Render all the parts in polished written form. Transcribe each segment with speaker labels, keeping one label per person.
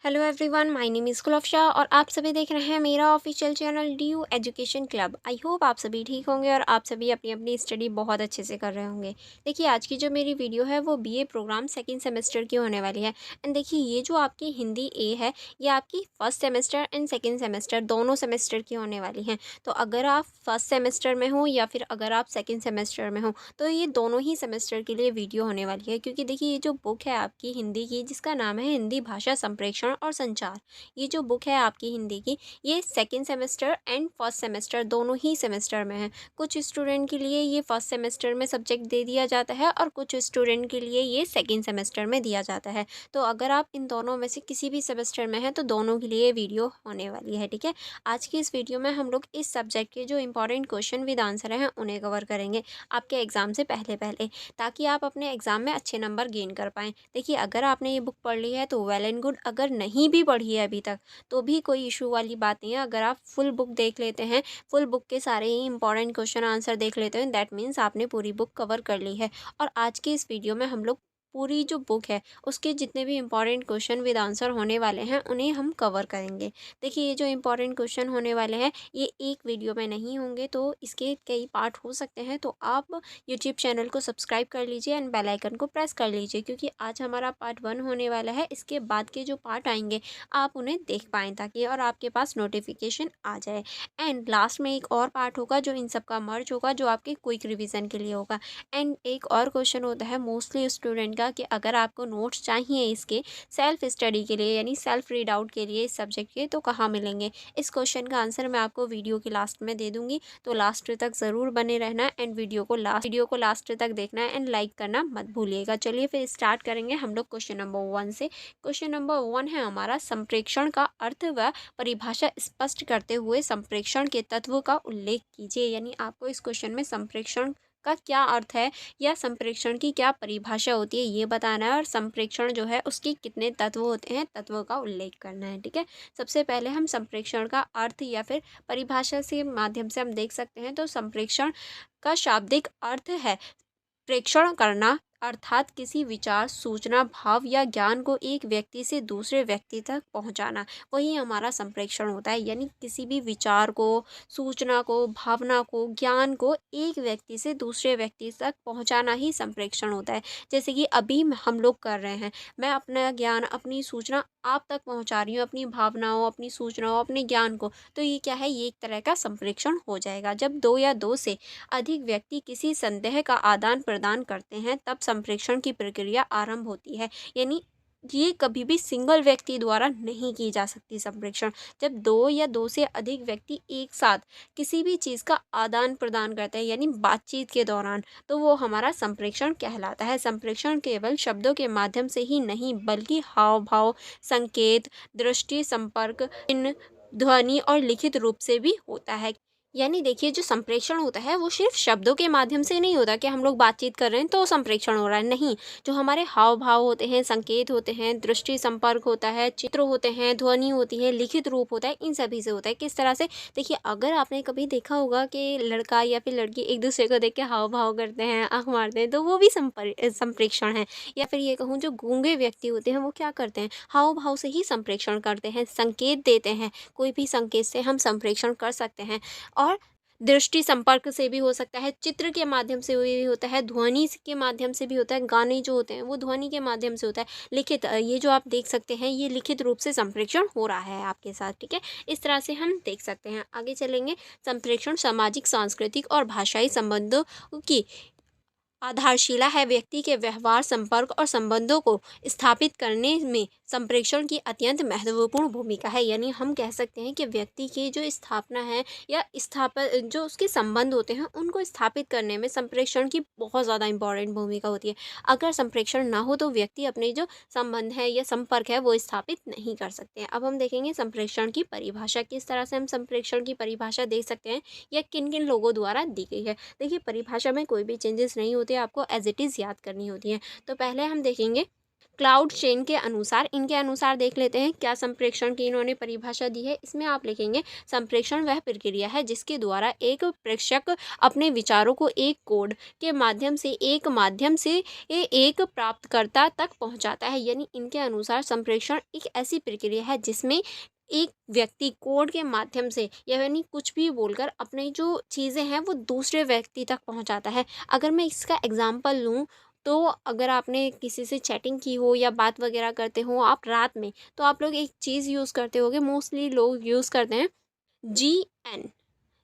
Speaker 1: Hello everyone, my name is Kulfasha और आप सभी देख रहे हैं मेरा official channel D U education club. I hope आप सभी ठीक होंगे और आप सभी अपनी अपनी स्टडी बहुत अच्छे से कर रहे होंगे। देखिए, आज की जो मेरी वीडियो है वो बीए प्रोग्राम सेकंड सेमेस्टर की होने वाली है। एंड देखिए, ये जो आपकी हिंदी ए है, ये आपकी first semester and second semester दोनों सेमेस्टर की होने वाली हैं। तो अगर आप फर्स्ट सेमेस्टर में हो या फिर अगर आप सेकेंड सेमेस्टर में हो, तो ये दोनों ही सेमेस्टर के लिए वीडियो होने वाली है। क्योंकि देखिए, ये जो बुक है आपकी हिंदी की, जिसका नाम है हिंदी भाषा संप्रेक्षण और संचार, ये जो बुक है आपकी हिंदी की, ये second semester and first semester दोनों ही सेमेस्टर में है। कुछ स्टूडेंट के लिए ये फर्स्ट सेमेस्टर में सब्जेक्ट दे दिया जाता है और कुछ स्टूडेंट के लिए ये सेकेंड सेमेस्टर में दिया जाता है। तो अगर आप इन दोनों में से किसी भी सेमेस्टर में हैं तो दोनों के लिए वीडियो होने वाली है, ठीक है। आज की इस वीडियो में हम लोग इस सब्जेक्ट के जो इंपॉर्टेंट क्वेश्चन विद आंसर हैं उन्हें कवर करेंगे आपके एग्ज़ाम से पहले पहले, ताकि आप अपने एग्ज़ाम में अच्छे नंबर गेन कर पाएँ। देखिए, अगर आपने ये बुक पढ़ ली है तो वेल एंड गुड, अगर नहीं भी पढ़ी है अभी तक तो भी कोई इशू वाली बात नहीं है। अगर आप फुल बुक देख लेते हैं, फुल बुक के सारे ही इंपॉर्टेंट क्वेश्चन आंसर देख लेते हैं, दैट मीन्स आपने पूरी बुक कवर कर ली है। और आज की इस वीडियो में हम लोग पूरी जो बुक है उसके जितने भी इंपॉर्टेंट क्वेश्चन विद आंसर होने वाले हैं उन्हें हम कवर करेंगे। देखिए, ये जो इंपॉर्टेंट क्वेश्चन होने वाले हैं ये एक वीडियो में नहीं होंगे, तो इसके कई पार्ट हो सकते हैं। तो आप यूट्यूब चैनल को सब्सक्राइब कर लीजिए एंड बेल आइकन को प्रेस कर लीजिए, क्योंकि आज हमारा पार्ट 1 होने वाला है। इसके बाद के जो पार्ट आएंगे आप उन्हें देख पाएँ, ताकि और आपके पास नोटिफिकेशन आ जाए। एंड लास्ट में एक और पार्ट होगा जो इन सब का मर्ज होगा, जो आपके क्विक रिवीजन के लिए होगा। एंड एक और क्वेश्चन होता है मोस्टली स्टूडेंट का, कि अगर आपको नोट्स चाहिए इसके सेल्फ स्टडी के लिए, यानी सेल्फ रीड आउट के लिए इस सब्जेक्ट के, तो कहाँ मिलेंगे? इस क्वेश्चन का आंसर मैं आपको वीडियो के लास्ट में दे दूंगी, तो लास्ट तक ज़रूर बने रहना एंड वीडियो को लास्ट तक देखना है एंड लाइक करना मत भूलिएगा। चलिए फिर स्टार्ट करेंगे हम लोग क्वेश्चन नंबर 1 से। क्वेश्चन नंबर 1 है हमारा, संप्रेक्षण का अर्थ व परिभाषा स्पष्ट करते हुए संप्रेक्षण के तत्व का उल्लेख कीजिए। यानी आपको इस क्वेश्चन में संप्रेक्षण का क्या अर्थ है या संप्रेक्षण की क्या परिभाषा होती है ये बताना है, और संप्रेक्षण जो है उसके कितने तत्व होते हैं, तत्वों का उल्लेख करना है, ठीक है। सबसे पहले हम संप्रेक्षण का अर्थ या फिर परिभाषा से माध्यम से हम देख सकते हैं। तो संप्रेक्षण का शाब्दिक अर्थ है प्रेक्षण करना, अर्थात किसी विचार, सूचना, भाव या ज्ञान को एक व्यक्ति से दूसरे व्यक्ति तक पहुंचाना, वही हमारा संप्रेक्षण होता है। यानी किसी भी विचार को, सूचना को, भावना को, ज्ञान को एक व्यक्ति से दूसरे व्यक्ति तक पहुंचाना ही संप्रेक्षण होता है। जैसे कि अभी हम लोग कर रहे हैं, मैं अपना ज्ञान, अपनी सूचना आप तक पहुंचा रही हूँ, अपनी भावनाओं, अपनी सूचनाओं, अपने ज्ञान को, तो ये क्या है, ये एक तरह का संप्रेक्षण हो जाएगा। जब दो या दो से अधिक व्यक्ति किसी संदेह का आदान प्रदान करते हैं तब संप्रेक्षण की प्रक्रिया आरंभ होती है। यानी ये कभी भी सिंगल व्यक्ति द्वारा नहीं की जा सकती संप्रेक्षण। जब दो या दो से अधिक व्यक्ति एक साथ किसी भी चीज़ का आदान प्रदान करते हैं, यानी बातचीत के दौरान, तो वो हमारा संप्रेक्षण कहलाता है। संप्रेक्षण केवल शब्दों के माध्यम से ही नहीं, बल्कि हाव भाव, संकेत, दृष्टि, संपर्क, इन ध्वनि और लिखित रूप से भी होता है। यानी देखिए, जो संप्रेषण होता है वो सिर्फ शब्दों के माध्यम से नहीं होता कि हम लोग बातचीत कर रहे हैं तो संप्रेषण हो रहा है, नहीं। जो हमारे हाव भाव होते हैं, संकेत होते हैं, दृष्टि संपर्क होता है, चित्र होते हैं, ध्वनि होती है, लिखित रूप होता है, इन सभी से होता है। किस तरह से? देखिए, अगर आपने कभी देखा होगा कि लड़का या फिर लड़की एक दूसरे को देख के हाव भाव करते हैं, आँख मारते हैं, तो वो भी संप्रेक्षण है। या फिर ये कहूँ, जो गूंगे व्यक्ति होते हैं वो क्या करते हैं, हाव भाव से ही संप्रेक्षण करते हैं, संकेत देते हैं। कोई भी संकेत से हम संप्रेक्षण कर सकते हैं। और दृष्टि संपर्क से भी हो सकता है, चित्र के माध्यम से भी होता है, ध्वनि के माध्यम से भी होता है। गाने जो होते हैं वो ध्वनि के माध्यम से होता है। लिखित, ये जो आप देख सकते हैं, ये लिखित रूप से संप्रेषण हो रहा है आपके साथ, ठीक है। इस तरह से हम देख सकते हैं। आगे चलेंगे। संप्रेषण सामाजिक, सांस्कृतिक और भाषाई संबंधों की आधारशिला है। व्यक्ति के व्यवहार, संपर्क और संबंधों को स्थापित करने में संप्रेषण की अत्यंत महत्वपूर्ण भूमिका है। यानी हम कह सकते हैं कि व्यक्ति की जो स्थापना है या स्थापन, जो उसके संबंध होते हैं उनको स्थापित करने में संप्रेषण की बहुत ज़्यादा इंपॉर्टेंट भूमिका होती है। अगर संप्रेषण ना हो तो व्यक्ति अपने जो संबंध है या संपर्क है वो स्थापित नहीं कर सकते हैं। अब हम देखेंगे संप्रेषण की परिभाषा, किस तरह से हम संप्रेषण की परिभाषा देख सकते हैं या किन किन लोगों द्वारा दी गई है। देखिए, परिभाषा में कोई भी चेंजेस नहीं होते, आपको एज इट इज़ याद करनी होती है। तो पहले हम देखेंगे क्लाउड चेन के अनुसार, इनके अनुसार देख लेते हैं क्या संप्रेषण की इन्होंने परिभाषा दी है। इसमें आप लिखेंगे संप्रेषण वह प्रक्रिया है जिसके द्वारा एक प्रेषक अपने विचारों को एक कोड के माध्यम से एक प्राप्तकर्ता तक पहुंचाता है। यानी इनके अनुसार संप्रेषण एक ऐसी प्रक्रिया है जिसमें एक व्यक्ति कोड के माध्यम से यानी कुछ भी बोलकर अपनी जो चीज़ें हैं वो दूसरे व्यक्ति तक पहुंचाता है। अगर मैं इसका एग्जांपल लूँ तो अगर आपने किसी से चैटिंग की हो या बात वगैरह करते हो आप रात में, तो आप लोग एक चीज़ यूज़ करते होगे, मोस्टली लोग यूज़ करते हैं जीएन।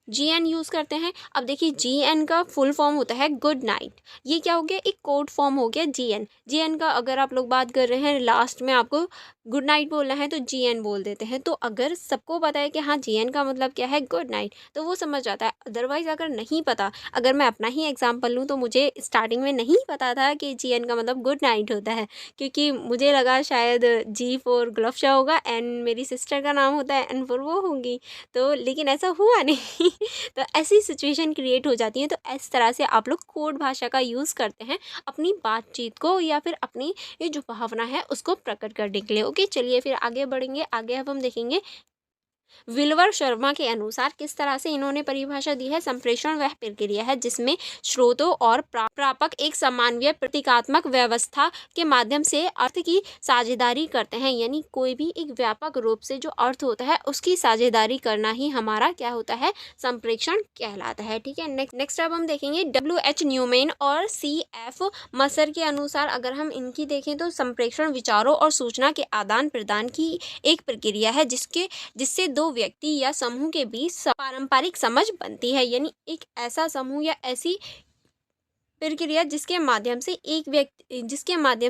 Speaker 1: जीएन यूज़ करते हैं। अब देखिए जीएन का फुल फॉर्म होता है गुड नाइट। ये क्या हो गया, एक कोड फॉर्म हो गया जीएन। जीएन का अगर आप लोग बात कर रहे हैं लास्ट में आपको गुड नाइट बोलना है तो जीएन बोल देते हैं। तो अगर सबको पता है कि हाँ जीएन का मतलब क्या है गुड नाइट, तो वो समझ जाता है। अदरवाइज़ अगर नहीं पता, अगर मैं अपना ही एग्जांपल लूँ तो मुझे स्टार्टिंग में नहीं पता था कि जीएन का मतलब गुड नाइट होता है, क्योंकि मुझे लगा शायद जी फॉर ग्लोफशा होगा, एन मेरी सिस्टर का नाम होता है, एन फॉर वो होंगी। तो लेकिन ऐसा हुआ नहीं तो ऐसी सिचुएशन क्रिएट हो जाती है। तो इस तरह से आप लोग कोड भाषा का यूज़ करते हैं अपनी बातचीत को या फिर अपनी ये जो भावना है उसको प्रकट करने के लिए। ओके, चलिए फिर आगे बढ़ेंगे। आगे अब हम देखेंगे विल्वर शर्मा के अनुसार किस तरह से इन्होंने परिभाषा दी है। संप्रेषण वह प्रक्रिया है जिसमें स्रोतों और प्रापक एक समन्वय प्रतीकात्मक व्यवस्था के माध्यम से अर्थ की साझेदारी करते हैं। यानी कोई भी एक व्यापक रूप से जो अर्थ होता है उसकी साझेदारी करना ही हमारा क्या होता है, संप्रेषण कहलाता है। ठीक है, नेक्स्ट अब हम देखेंगे WH न्यूमैन और CF मसर के अनुसार। अगर हम इनकी देखें तो संप्रेषण विचारों और सूचना के आदान प्रदान की एक प्रक्रिया है जिससे दो व्यक्ति या समूह के बीच पारंपरिक समझ बनती है। यानी एक ऐसा समूह या ऐसी प्रक्रिया जिसके माध्यम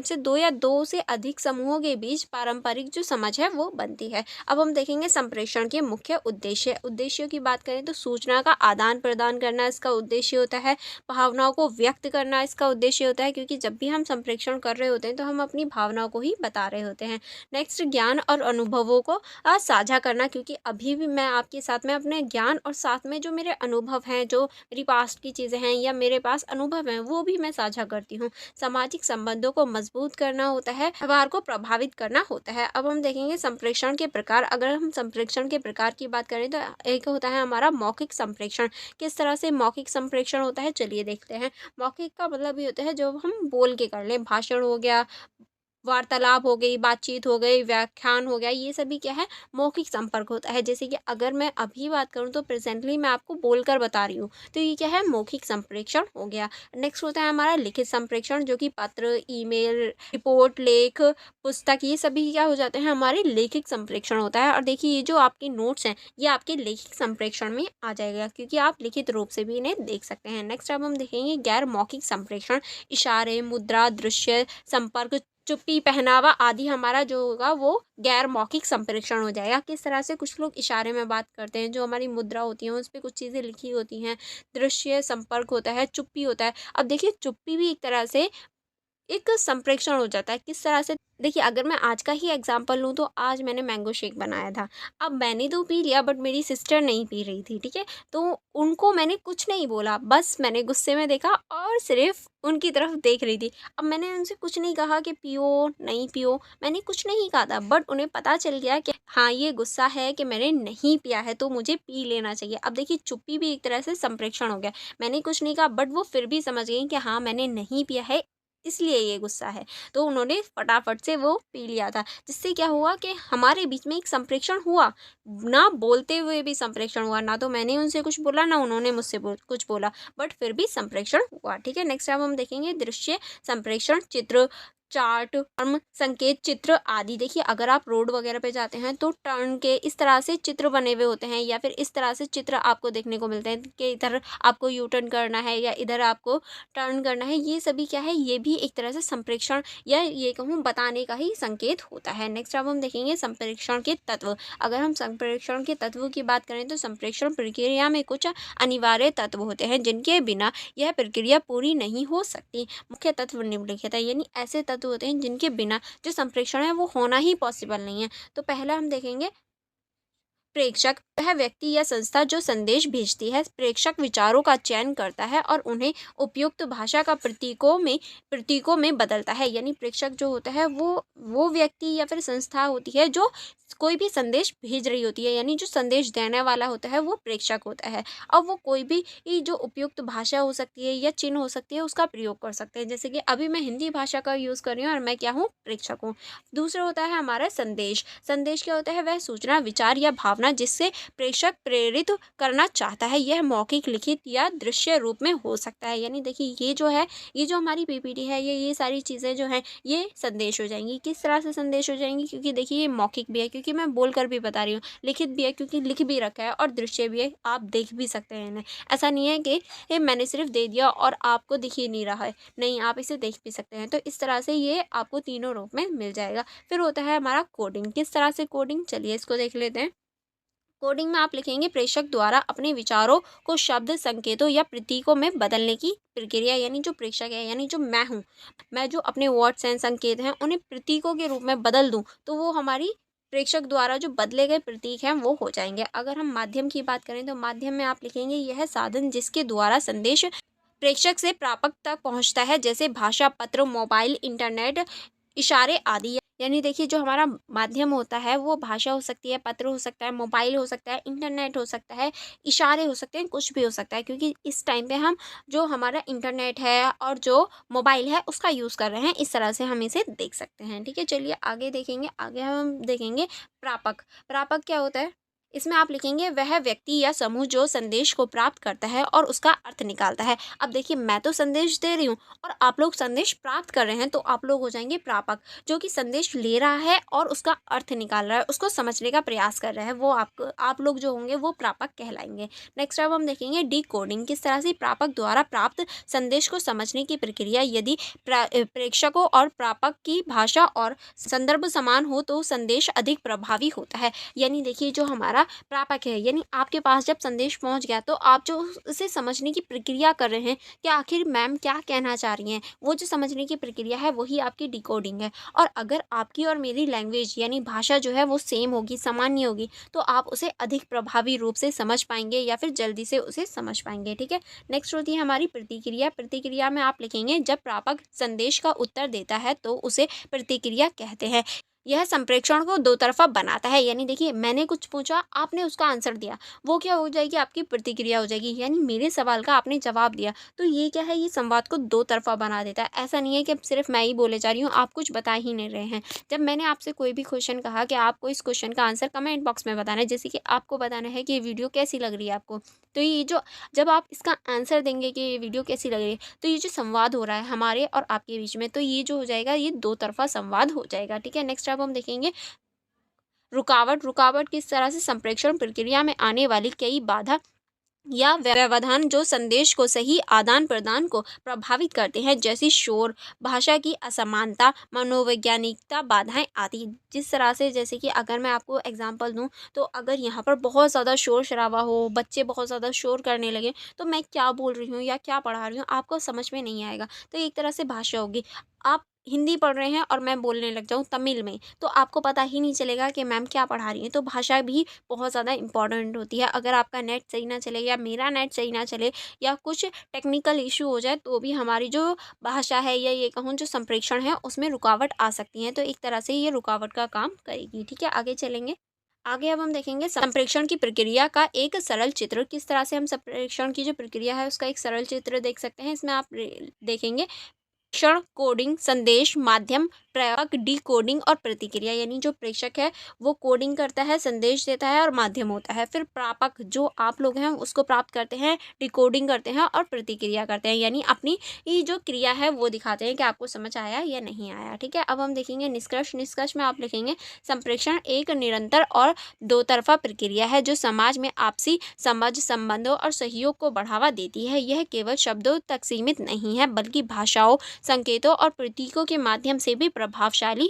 Speaker 1: से दो या दो से अधिक समूहों के बीच पारंपरिक जो समझ है वो बनती है। अब हम देखेंगे संप्रेषण के मुख्य उद्देश्यों की बात करें तो सूचना का आदान प्रदान करना इसका उद्देश्य होता है। भावनाओं को व्यक्त करना इसका उद्देश्य होता है, क्योंकि जब भी हम संप्रेषण कर रहे होते हैं तो हम अपनी भावनाओं को ही बता रहे होते हैं। नेक्स्ट, ज्ञान और अनुभवों को साझा करना, क्योंकि अभी भी मैं आपके साथ में अपने ज्ञान और साथ में जो मेरे अनुभव हैं, जो मेरी पास्ट की चीज़ें हैं या मेरे पास अनुभव हैं वो भी मैं साझा करती हूँ। सामाजिक संबंधों को मजबूत करना होता है, व्यवहार को प्रभावित करना होता है। अब हम देखेंगे संप्रेषण के प्रकार। अगर हम संप्रेषण के प्रकार की बात करें तो एक होता है हमारा मौखिक संप्रेषण। किस तरह से मौखिक संप्रेषण होता है चलिए देखते हैं। मौखिक का मतलब ये होता है जो हम बोल के कर लें, भाषण हो गया, वार्तालाप हो गई, बातचीत हो गई, व्याख्यान हो गया, ये सभी क्या है, मौखिक संपर्क होता है। जैसे कि अगर मैं अभी बात करूँ तो प्रेजेंटली मैं आपको बोलकर बता रही हूँ, तो ये क्या है, मौखिक संप्रेषण हो गया। नेक्स्ट होता है हमारा लिखित संप्रेषण, जो कि पत्र, ईमेल, रिपोर्ट, लेख, पुस्तक, ये सभी क्या हो जाते हैं, हमारे लेखिक संप्रेषण होता है। और देखिए ये जो आपके नोट्स हैं ये आपके लेखिक संप्रेषण में आ जाएगा, क्योंकि आप लिखित रूप से भी इन्हें देख सकते हैं। नेक्स्ट अब हम देखेंगे गैर मौखिक संप्रेषण। इशारे, मुद्रा, दृश्य संपर्क, चुप्पी, पहनावा आदि हमारा जो होगा वो गैर मौखिक संप्रेषण हो जाएगा। किस तरह से, कुछ लोग इशारे में बात करते हैं, जो हमारी मुद्रा होती है उस पर कुछ चीज़ें लिखी होती हैं, दृश्य संपर्क होता है, चुप्पी होता है। अब देखिए चुप्पी भी एक तरह से एक संप्रेषण हो जाता है। किस तरह से, देखिए अगर मैं आज का ही एग्जांपल लूँ तो आज मैंने मैंगो शेक बनाया था। अब मैंने तो पी लिया बट मेरी सिस्टर नहीं पी रही थी, ठीक है। तो उनको मैंने कुछ नहीं बोला, बस मैंने गुस्से में देखा और सिर्फ उनकी तरफ देख रही थी। अब मैंने उनसे कुछ नहीं कहा कि पियो नहीं पियो, मैंने कुछ नहीं कहा था, बट उन्हें पता चल गया कि हाँ ये गुस्सा है कि मैंने नहीं पिया है तो मुझे पी लेना चाहिए। अब देखिए चुप्पी भी एक तरह से संप्रेषण हो गया। मैंने कुछ नहीं कहा बट वो फिर भी समझ गई कि हाँ मैंने नहीं पिया है इसलिए ये गुस्सा है, तो उन्होंने फटाफट से वो पी लिया था। जिससे क्या हुआ कि हमारे बीच में एक संप्रेषण हुआ, ना बोलते हुए भी संप्रेषण हुआ, ना तो मैंने उनसे कुछ बोला ना उन्होंने मुझसे कुछ बोला, बट फिर भी संप्रेषण हुआ। ठीक है, नेक्स्ट अब हम देखेंगे दृश्य संप्रेषण। चित्र, चार्ट, टर्म, संकेत, चित्र आदि। देखिए अगर आप रोड वगैरह पे जाते हैं तो टर्न के इस तरह से चित्र बने हुए होते हैं, या फिर इस तरह से चित्र आपको देखने को मिलते हैं कि इधर आपको यू टर्न करना है या इधर आपको टर्न करना है। ये सभी क्या है, ये भी एक तरह से संप्रेषण या ये कहूँ बताने का ही संकेत होता है। नेक्स्ट अब हम देखेंगे संप्रेषण के तत्व। अगर हम संप्रेषण के तत्व की बात करें तो संप्रेषण प्रक्रिया में कुछ अनिवार्य तत्व होते हैं जिनके बिना यह प्रक्रिया पूरी नहीं हो सकती। मुख्य तत्व निम्नलिखित है, यानी ऐसे तत्व होते हैं जिनके बिना जो संप्रेषण है वो होना ही पॉसिबल नहीं है। तो पहला हम देखेंगे प्रेषक वह व्यक्ति या संस्था जो संदेश भेजती है। प्रेषक विचारों का चयन करता है और उन्हें उपयुक्त भाषा का प्रतीकों में बदलता है। यानी प्रेषक जो होता है वो व्यक्ति या फिर संस्था होती है जो कोई भी संदेश भेज रही होती है, यानी जो संदेश देने वाला होता है वो प्रेषक होता है। अब वो कोई भी जो उपयुक्त भाषा हो सकती है या चिन्ह हो सकती है उसका प्रयोग कर सकते हैं। जैसे कि अभी मैं हिंदी भाषा का यूज़ कर रही हूँ और मैं क्या हूँ, प्रेषक हूँ। दूसरा होता है हमारा संदेश। संदेश क्या होता है, वह सूचना, विचार या भावना जिससे प्रेषक प्रेरित करना चाहता है। यह मौखिक, लिखित या दृश्य रूप में हो सकता है। यानी देखिए ये जो है, ये जो हमारी पीपीटी है, ये सारी चीज़ें जो हैं ये संदेश हो जाएंगी। किस तरह से संदेश हो जाएंगी, क्योंकि देखिए ये मौखिक भी है क्योंकि मैं बोल कर भी बता रही हूँ, लिखित भी है क्योंकि लिख भी रखा है, और दृश्य भी है, आप देख भी सकते हैं इन्हें। ऐसा नहीं है कि ये मैंने सिर्फ दे दिया और आपको दिख ही नहीं रहा है, नहीं, आप इसे देख भी सकते हैं। तो इस तरह से ये आपको तीनों रूप में मिल जाएगा। फिर होता है हमारा कोडिंग। किस तरह से कोडिंग, चलिए इसको देख लेते हैं। कोडिंग में आप लिखेंगे प्रेषक द्वारा अपने विचारों को शब्द, संकेतों या प्रतीकों में बदलने की प्रक्रिया। यानी जो प्रेषक है, यानी जो मैं हूँ, मैं जो अपने वर्ड्स एंड संकेत हैं उन्हें प्रतीकों के रूप में बदल दूँ तो वो हमारी प्रेषक द्वारा जो बदले गए प्रतीक हैं वो हो जाएंगे। अगर हम माध्यम की बात करें तो माध्यम में आप लिखेंगे यह साधन जिसके द्वारा संदेश प्रेषक से प्रापक तक पहुंचता है, जैसे भाषा, पत्र, मोबाइल, इंटरनेट, इशारे आदि। यानी देखिए जो हमारा माध्यम होता है वो भाषा हो सकती है, पत्र हो सकता है, मोबाइल हो सकता है, इंटरनेट हो सकता है, इशारे हो सकते हैं, कुछ भी हो सकता है, क्योंकि इस टाइम पे हम जो हमारा इंटरनेट है और जो मोबाइल है उसका यूज़ कर रहे हैं। इस तरह से हम इसे देख सकते हैं। ठीक है, चलिए आगे देखेंगे। आगे हम देखेंगे प्रापक। प्रापक क्या होता है, इसमें आप लिखेंगे वह व्यक्ति या समूह जो संदेश को प्राप्त करता है और उसका अर्थ निकालता है। अब देखिए मैं तो संदेश दे रही हूँ और आप लोग संदेश प्राप्त कर रहे हैं, तो आप लोग हो जाएंगे प्रापक, जो कि संदेश ले रहा है और उसका अर्थ निकाल रहा है, उसको समझने का प्रयास कर रहा है, वो आप लोग जो होंगे वो प्रापक कहलाएंगे। नेक्स्ट अब हम देखेंगे डिकोडिंग। किस तरह से प्रापक द्वारा प्राप्त संदेश को समझने की प्रक्रिया। यदि प्रेषकों और प्रापक की भाषा और संदर्भ समान हो तो संदेश अधिक प्रभावी होता है। यानी देखिए जो हमारा प्रापक है, यानी आपके पास जब संदेश पहुंच गया तो आप जो उसे समझने की प्रक्रिया कर रहे हैं कि आखिर मैम क्या कहना चाह रही हैं, वो जो समझने की प्रक्रिया है वही आपकी डिकोडिंग है। और अगर आपकी और मेरी लैंग्वेज यानी भाषा जो है वो सेम होगी, सामान्य होगी, तो आप उसे अधिक प्रभावी रूप से समझ पाएंगे या फिर जल्दी से उसे समझ पाएंगे। ठीक है, नेक्स्ट होती है हमारी प्रतिक्रिया। प्रतिक्रिया में आप लिखेंगे जब प्रापक संदेश का उत्तर देता है तो उसे प्रतिक्रिया कहते हैं। यह संप्रेषण को दो तरफा बनाता है। यानी देखिए मैंने कुछ पूछा, आपने उसका आंसर दिया, वो क्या हो जाएगी, आपकी प्रतिक्रिया हो जाएगी। यानी मेरे सवाल का आपने जवाब दिया, तो ये क्या है, ये संवाद को दो तरफा बना देता है। ऐसा नहीं है कि अब सिर्फ मैं ही बोले जा रही हूँ, आप कुछ बता ही नहीं रहे हैं। जब मैंने आपसे कोई भी क्वेश्चन कहा कि आपको इस क्वेश्चन का आंसर कमेंट बॉक्स में बताना है, जैसे कि आपको बताना है कि ये वीडियो कैसी लग रही है आपको, तो ये जो जब आप इसका आंसर देंगे कि ये वीडियो कैसी लग रही है, तो ये जो संवाद हो रहा है हमारे और आपके बीच में, तो ये जो हो जाएगा ये दो तरफा संवाद हो जाएगा। ठीक है, नेक्स्ट अब हम देखेंगे रुकावट। रुकावट किस तरह से संप्रेषण प्रक्रिया में आने वाली कई बाधा या व्यवधान जो संदेश को सही आदान प्रदान को प्रभावित करते हैं, जैसी शोर, भाषा की असमानता, मनोवैज्ञानिकता बाधाएं आदि। जिस तरह से, जैसे कि अगर मैं आपको एग्जांपल दूं, तो अगर यहाँ पर बहुत ज़्यादा शोर शराबा हो, बच्चे बहुत ज़्यादा शोर करने लगे, तो मैं क्या बोल रही हूँ या क्या पढ़ा रही हूँ आपको समझ में नहीं आएगा। तो एक तरह से भाषा होगी। आप हिंदी पढ़ रहे हैं और मैं बोलने लग जाऊँ तमिल में, तो आपको पता ही नहीं चलेगा कि मैम क्या पढ़ा रही हैं। तो भाषा भी बहुत ज़्यादा इंपॉर्टेंट होती है। अगर आपका नेट सही ना चले या मेरा नेट सही ना चले या कुछ टेक्निकल इशू हो जाए, तो भी हमारी जो भाषा है या ये कहूँ जो संप्रेषण है उसमें रुकावट आ सकती है। तो एक तरह से ये रुकावट का काम करेगी। ठीक है, आगे चलेंगे। आगे अब हम देखेंगे संप्रेषण की प्रक्रिया का एक सरल चित्र। किस तरह से हम संप्रेषण की जो प्रक्रिया है उसका एक सरल चित्र देख सकते हैं। इसमें आप देखेंगे क्षण, कोडिंग, संदेश, माध्यम, प्रापक, डिकोडिंग और प्रतिक्रिया। यानी जो प्रेषक है वो कोडिंग करता है, संदेश देता है और माध्यम होता है। फिर प्रापक जो आप लोग हैं उसको प्राप्त करते हैं, डिकोडिंग करते हैं और प्रतिक्रिया करते हैं, यानी अपनी ये जो क्रिया है वो दिखाते हैं कि आपको समझ आया या नहीं आया। ठीक है, अब हम देखेंगे निष्कर्ष। निष्कर्ष में आप लिखेंगे संप्रेषण एक निरंतर और दो तरफा प्रक्रिया है जो समाज में आपसी समझ, संबंधों और सहयोग को बढ़ावा देती है। यह केवल शब्दों तक सीमित नहीं है बल्कि भाषाओं, संकेतों और प्रतीकों के माध्यम से भी प्रभावशालिता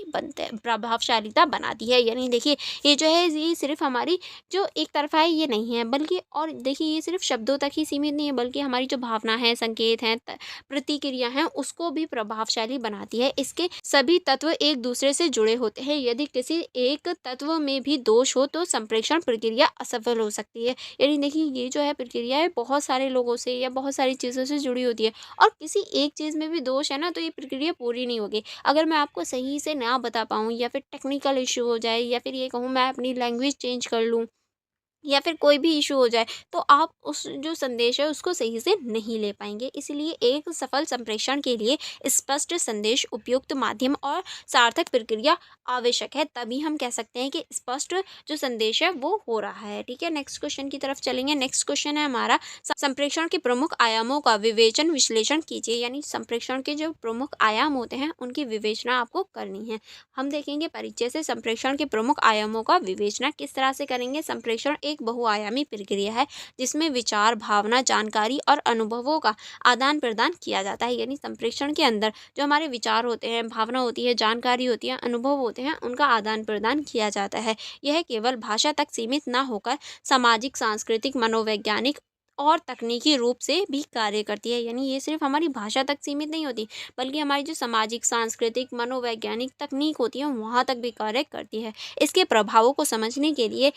Speaker 1: बनाती है। यानी देखिए ये जो है ये सिर्फ हमारी जो एक तरफा है ये नहीं है, बल्कि और देखिए ये सिर्फ शब्दों तक ही सीमित नहीं है, बल्कि हमारी जो भावना है, संकेत हैं, प्रतिक्रिया हैं, उसको भी प्रभावशाली बनाती है। इसके सभी तत्व एक दूसरे से जुड़े होते हैं। यदि किसी एक तत्व में भी दोष हो तो संप्रेषण प्रक्रिया असफल हो सकती है। यानी देखिए ये जो है प्रक्रिया है बहुत सारे लोगों से या बहुत सारी चीज़ों से जुड़ी होती है, और किसी एक चीज़ में भी दोष है ना तो ये प्रक्रिया पूरी नहीं होगी। अगर मैं आपको सही से ना बता पाऊँ, या फिर टेक्निकल इश्यू हो जाए, या फिर ये कहूँ मैं अपनी लैंग्वेज चेंज कर लूँ, या फिर कोई भी इशू हो जाए, तो आप उस जो संदेश है उसको सही से नहीं ले पाएंगे। इसलिए एक सफल संप्रेषण के लिए स्पष्ट संदेश, उपयुक्त माध्यम और सार्थक प्रक्रिया आवश्यक है। तभी हम कह सकते हैं कि स्पष्ट जो संदेश है वो हो रहा है। ठीक है, नेक्स्ट क्वेश्चन की तरफ चलेंगे। नेक्स्ट क्वेश्चन है हमारा, संप्रेषण के प्रमुख आयामों का विवेचन विश्लेषण कीजिए। यानी संप्रेषण के जो प्रमुख आयाम होते हैं उनकी विवेचना आपको करनी है। हम देखेंगे परिचय से संप्रेषण के प्रमुख आयामों का विवेचना किस तरह से करेंगे। संप्रेषण एक बहुआयामी प्रक्रिया है जिसमें विचार, भावना, जानकारी और अनुभवों का आदान प्रदान किया जाता है। यानी संप्रेषण के अंदर जो हमारे विचार होते हैं, भावना होती है, जानकारी होती है, अनुभव होते हैं, उनका आदान प्रदान किया जाता है। यह केवल भाषा तक सीमित न होकर सामाजिक, सांस्कृतिक, मनोवैज्ञानिक और तकनीकी रूप से भी कार्य करती है। यानी ये सिर्फ हमारी भाषा तक सीमित नहीं होती, बल्कि हमारी जो सामाजिक, सांस्कृतिक, मनोवैज्ञानिक तकनीक होती है वहाँ तक भी कार्य करती है। इसके प्रभावों को समझने के लिए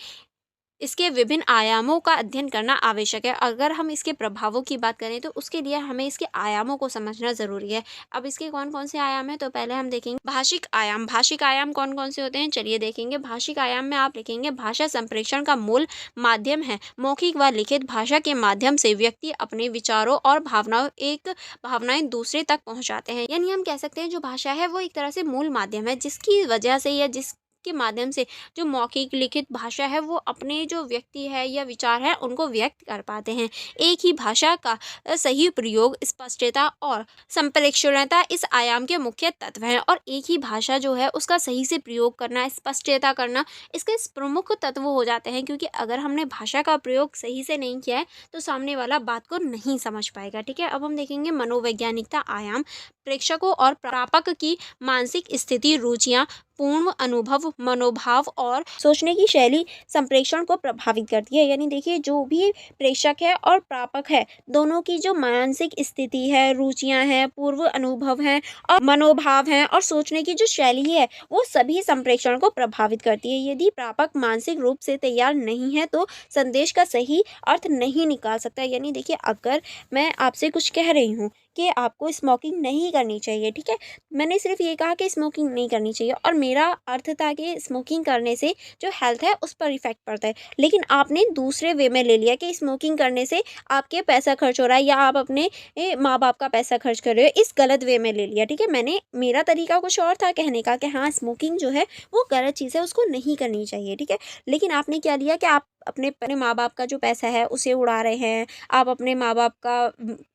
Speaker 1: इसके विभिन्न आयामों का अध्ययन करना आवश्यक है। अगर हम इसके प्रभावों की बात करें तो उसके लिए हमें इसके आयामों को समझना ज़रूरी है। अब इसके कौन कौन से आयाम हैं, तो पहले हम देखेंगे भाषिक आयाम। भाषिक आयाम कौन कौन से होते हैं, चलिए देखेंगे। भाषिक आयाम में आप लिखेंगे, भाषा संप्रेषण का मूल माध्यम है। मौखिक व लिखित भाषा के माध्यम से व्यक्ति अपने विचारों और भावनाएं दूसरे तक पहुंचाते हैं। यानी हम कह सकते हैं जो भाषा है वो एक तरह से मूल माध्यम है, जिसकी वजह से या जिस के माध्यम से जो मौखिक लिखित भाषा है वो अपने जो व्यक्ति है या विचार है उनको व्यक्त कर पाते हैं। एक ही भाषा का सही प्रयोग, स्पष्टता और संप्रेषणीयता इस आयाम के मुख्य तत्व हैं। और एक ही भाषा जो है उसका सही से प्रयोग करना, स्पष्टता करना, इसके प्रमुख तत्व हो जाते हैं। क्योंकि अगर हमने भाषा का प्रयोग सही से नहीं किया है तो सामने वाला बात को नहीं समझ पाएगा। ठीक है, अब हम देखेंगे मनोवैज्ञानिकता आयाम। प्रेक्षकों और प्रापक की मानसिक स्थिति, रुचियाँ, पूर्ण अनुभव, मनोभाव और सोचने की शैली संप्रेषण को प्रभावित करती है। यानी देखिए जो भी प्रेषक है और प्रापक है, दोनों की जो मानसिक स्थिति है, रुचियां हैं, पूर्व अनुभव हैं और मनोभाव हैं और सोचने की जो शैली है वो सभी संप्रेषण को प्रभावित करती है। यदि प्रापक मानसिक रूप से तैयार नहीं है तो संदेश का सही अर्थ नहीं निकाल सकता। यानी देखिए अगर मैं आपसे कुछ कह रही हूँ कि आपको स्मोकिंग नहीं करनी चाहिए, ठीक है, मैंने सिर्फ ये कहा कि स्मोकिंग नहीं करनी चाहिए और मेरा अर्थ था कि स्मोकिंग करने से जो हेल्थ है उस पर इफेक्ट पड़ता है, लेकिन आपने दूसरे वे में ले लिया कि स्मोकिंग करने से आपके पैसा खर्च हो रहा है या आप अपने माँ बाप का पैसा खर्च कर रहे हो, इस गलत वे में ले लिया। ठीक है, मेरा तरीका कुछ और था कहने का कि हाँ स्मोकिंग जो है वो गलत चीज़ है, उसको नहीं करनी चाहिए। ठीक है, लेकिन आपने क्या लिया कि आप अपने माँ बाप का जो पैसा है उसे उड़ा रहे हैं, आप अपने माँ बाप का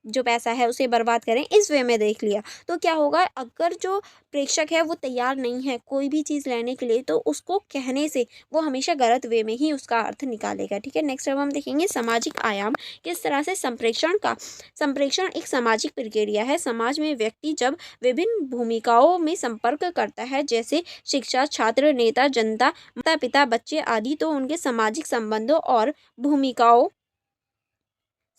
Speaker 1: जो पैसा है उसे बर्बाद करें, इस वे में देख लिया। तो क्या होगा, अगर जो प्रेक्षक है वो तैयार नहीं है कोई भी चीज़ लेने के लिए तो उसको कहने से वो हमेशा गलत वे में ही उसका अर्थ निकालेगा। ठीक है, नेक्स्ट अब हम देखेंगे सामाजिक आयाम। किस तरह से संप्रेषण एक सामाजिक प्रक्रिया है। समाज में व्यक्ति जब विभिन्न भूमिकाओं में संपर्क करता है, जैसे शिक्षा, छात्र, नेता, जनता, माता पिता, बच्चे आदि, तो उनके सामाजिक संबंधों और भूमिकाओं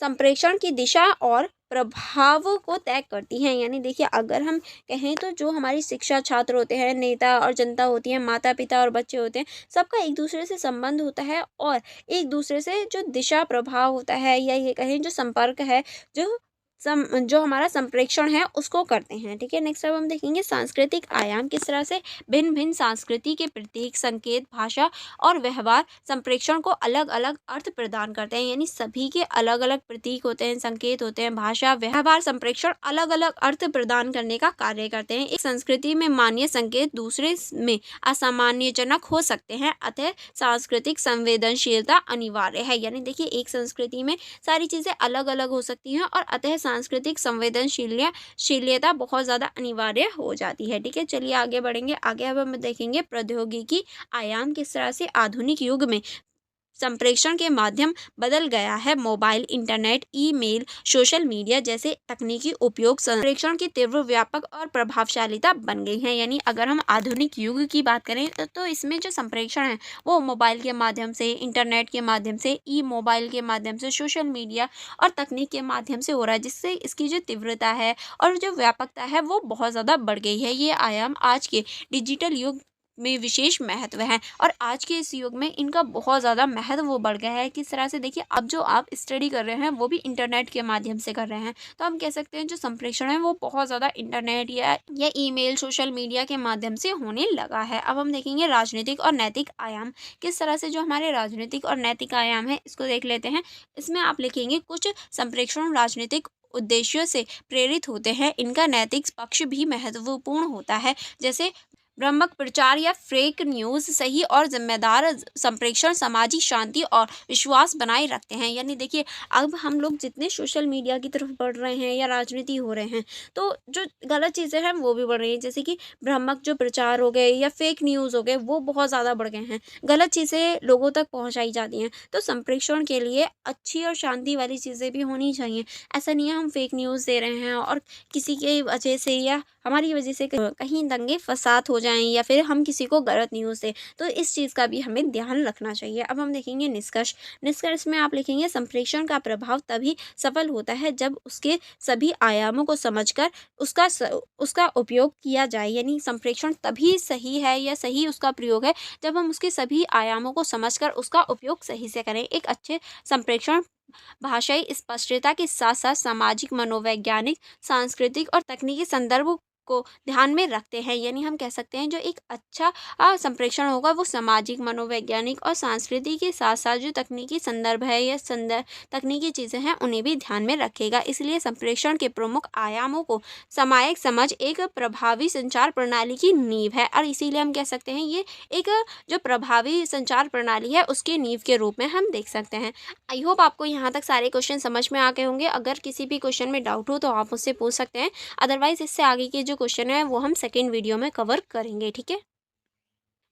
Speaker 1: संप्रेषण की दिशा और प्रभाव को तय करती हैं। यानी देखिए अगर हम कहें तो जो हमारी शिक्षा, छात्र होते हैं, नेता और जनता होती है, माता पिता और बच्चे होते हैं, सबका एक दूसरे से संबंध होता है और एक दूसरे से जो दिशा प्रभाव होता है या ये कहें जो संपर्क है, जो हमारा संप्रेषण है उसको करते हैं। ठीक है, नेक्स्ट अब हम देखेंगे सांस्कृतिक आयाम। किस तरह से भिन्न भिन्न संस्कृति के प्रतीक, संकेत, भाषा और व्यवहार संप्रेषण को अलग अलग अर्थ प्रदान करते हैं। यानी सभी के अलग अलग प्रतीक होते हैं, संकेत होते हैं, भाषा, व्यवहार, संप्रेषण अलग अलग अर्थ प्रदान करने का कार्य करते हैं। एक संस्कृति में मान्य संकेत दूसरे में असामान्यजनक हो सकते हैं, अतः सांस्कृतिक संवेदनशीलता अनिवार्य है। यानी देखिए एक संस्कृति में सारी चीज़ें अलग अलग हो सकती हैं और अतः सांस्कृतिक संवेदनशीलता बहुत ज़्यादा अनिवार्य हो जाती है। ठीक है, चलिए आगे बढ़ेंगे। आगे अब हम देखेंगे प्रौद्योगिकी आयाम। किस तरह से आधुनिक युग में संप्रेषण के माध्यम बदल गया है। Mobile, internet, email, social media जैसे तकनीकी उपयोग संप्रेषण की तीव्र, व्यापक और प्रभावशालीता बन गई है। यानी अगर हम आधुनिक युग की बात करें तो इसमें जो संप्रेषण है वो मोबाइल के माध्यम से, इंटरनेट के माध्यम से, ई मोबाइल के माध्यम से, सोशल मीडिया और तकनीक के माध्यम से हो रहा है, जिससे इसकी जो तीव्रता है और जो व्यापकता है वो बहुत ज़्यादा बढ़ गई है। ये आयाम आज के डिजिटल युग में विशेष महत्व है और आज के इस युग में इनका बहुत ज़्यादा महत्व वो बढ़ गया है। किस तरह से देखिए, अब जो आप स्टडी कर रहे हैं वो भी इंटरनेट के माध्यम से कर रहे हैं, तो हम कह सकते हैं जो संप्रेषण है वो बहुत ज़्यादा इंटरनेट या ईमेल, सोशल मीडिया के माध्यम से होने लगा है। अब हम देखेंगे राजनीतिक और नैतिक आयाम। किस तरह से जो हमारे राजनीतिक और नैतिक आयाम है इसको देख लेते हैं। इसमें आप लिखेंगे कुछ संप्रेषण राजनीतिक उद्देश्यों से प्रेरित होते हैं, इनका नैतिक पक्ष भी महत्वपूर्ण होता है। जैसे भ्रामक प्रचार या फेक न्यूज़, सही और जिम्मेदार संप्रेषण सामाजिक शांति और विश्वास बनाए रखते हैं। यानी देखिए, अब हम लोग जितने सोशल मीडिया की तरफ बढ़ रहे हैं या राजनीति हो रहे हैं, तो जो गलत चीज़ें हैं वो भी बढ़ रही हैं। जैसे कि भ्रामक जो प्रचार हो गए या फेक न्यूज़ हो गए, वो बहुत ज़्यादा बढ़ गए हैं। गलत चीज़ें लोगों तक पहुँचाई जाती हैं। तो संप्रेषण के लिए अच्छी और शांति वाली चीज़ें भी होनी चाहिए। ऐसा नहीं है हम फेक न्यूज़ दे रहे हैं और किसी की वजह से या हमारी वजह से कहीं दंगे फसाद हो जाएं या फिर हम किसी को गलत न्यूज़ दें, तो इस चीज़ का भी हमें ध्यान रखना चाहिए। अब हम देखेंगे निष्कर्ष। निष्कर्ष में आप लिखेंगे संप्रेषण का प्रभाव तभी सफल होता है जब उसके सभी आयामों को समझकर उसका उपयोग किया जाए। यानी संप्रेषण तभी सही है या सही उसका प्रयोग है जब हम उसके सभी आयामों को समझकर उसका उपयोग सही से करें। एक अच्छे संप्रेषण भाषाई स्पष्टता के साथ साथ सामाजिक, मनोवैज्ञानिक, सांस्कृतिक और तकनीकी संदर्भ को ध्यान में रखते हैं। यानी हम कह सकते हैं जो एक अच्छा संप्रेषण होगा वो सामाजिक, मनोवैज्ञानिक और संस्कृति के साथ साथ जो तकनीकी संदर्भ है या तकनीकी चीज़ें हैं उन्हें भी ध्यान में रखेगा। इसलिए संप्रेषण के प्रमुख आयामों को सामायिक समझ एक प्रभावी संचार प्रणाली की नींव है और इसीलिए हम कह सकते हैं ये एक जो प्रभावी संचार प्रणाली है उसके नींव के रूप में हम देख सकते हैं। आई होप आपको यहाँ तक सारे क्वेश्चन समझ में आ गए होंगे। अगर किसी भी क्वेश्चन में डाउट हो तो आप मुझसे पूछ सकते हैं, अदरवाइज इससे आगे के जो क्वेश्चन है वो हम सेकेंड वीडियो में कवर करेंगे, ठीक है।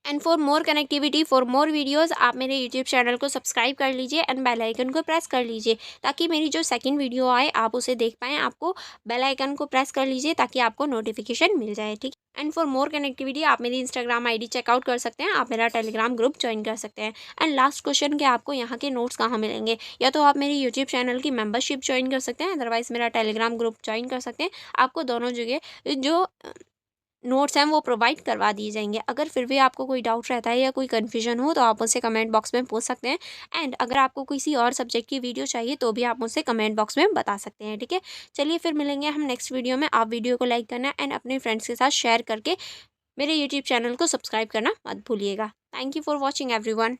Speaker 1: And for more connectivity, for more videos, आप मेरे यूट्यूब चैनल को सब्सक्राइब कर लीजिए एंड बेल आइकन को प्रेस कर लीजिए ताकि मेरी जो सेकंड वीडियो आए आप उसे देख पाएँ। आपको बेल आइकन को प्रेस कर लीजिए ताकि आपको नोटिफिकेशन मिल जाए, ठीक। एंड फॉर मोर कनेक्टिविटी आप मेरी इंस्टाग्राम आईडी चेकआउट कर सकते हैं, आप मेरा टेलीग्राम ग्रुप ज्वाइन कर सकते हैं। एंड लास्ट क्वेश्चन कि आपको यहाँ के नोट्स कहाँ मिलेंगे, या तो आप मेरे यूट्यूब चैनल की मेंबरशिप ज्वाइन कर सकते हैं, अदरवाइज मेरा टेलीग्राम ग्रुप ज्वाइन कर सकते हैं। आपको दोनों जगह जो नोट्स हैं वो प्रोवाइड करवा दिए जाएंगे। अगर फिर भी आपको कोई डाउट रहता है या कोई कन्फ्यूजन हो तो आप मुझसे कमेंट बॉक्स में पूछ सकते हैं। एंड अगर आपको किसी और सब्जेक्ट की वीडियो चाहिए तो भी आप मुझसे कमेंट बॉक्स में बता सकते हैं, ठीक है। चलिए फिर मिलेंगे हम नेक्स्ट वीडियो में। आप वीडियो को लाइक करना एंड अपने फ्रेंड्स के साथ शेयर करके मेरे यूट्यूब चैनल को सब्सक्राइब करना मत भूलिएगा। Thank you for watching everyone.